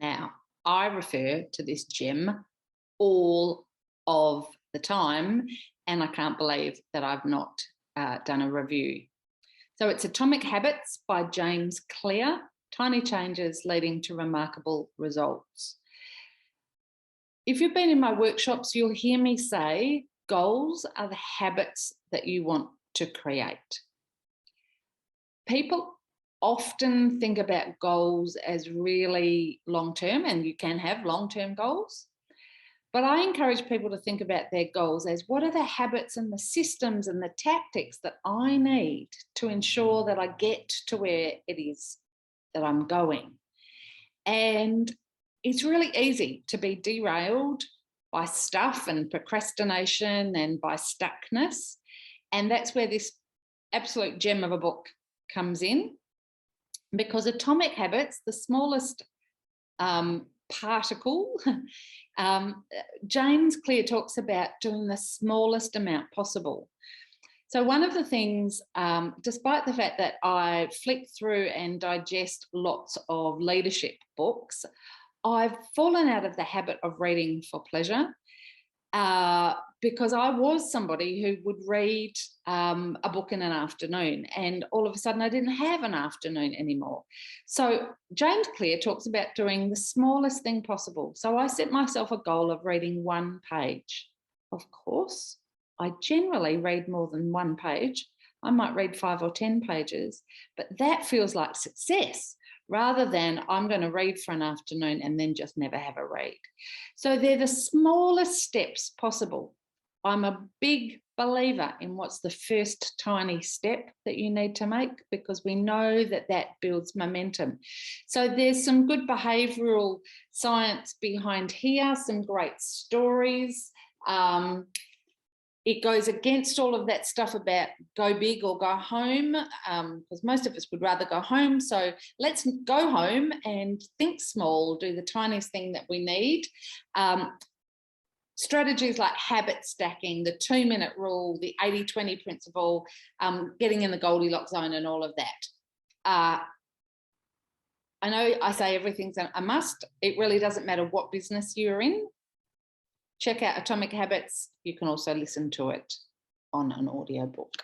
Now, I refer to this gem all of the time, and I can't believe that I've not done a review. So it's Atomic Habits by James Clear, Tiny Changes Leading to Remarkable Results. If you've been in my workshops, you'll hear me say goals are the habits that you want to create. People often think about goals as really long-term, and you can have long-term goals. But I encourage people to think about their goals as what are the habits and the systems and the tactics that I need to ensure that I get to where it is that I'm going. And it's really easy to be derailed by stuff and procrastination and by stuckness. And that's where this absolute gem of a book comes in, because Atomic Habits, the smallest particle, James Clear talks about doing the smallest amount possible. So one of the things, despite the fact that I flick through and digest lots of leadership books, I've fallen out of the habit of reading for pleasure, because I was somebody who would read a book in an afternoon, and all of a sudden I didn't have an afternoon anymore. So James Clear talks about doing the smallest thing possible. So I set myself a goal of reading one page. Of course, I generally read more than one page. I might read 5 or 10 pages, but that feels like success, rather than I'm going to read for an afternoon and then just never have a read. So they're the smallest steps possible. I'm a big believer in what's the first tiny step that you need to make, because we know that that builds momentum. So there's some good behavioural science behind here, some great stories. It goes against all of that stuff about go big or go home, because most of us would rather go home. So let's go home and think small, do the tiniest thing that we need. Strategies like habit stacking, the 2-minute rule, the 80-20 principle, getting in the Goldilocks zone and all of that. I know I say everything's a must. It really doesn't matter what business you're in. Check out Atomic Habits. You can also listen to it on an audiobook.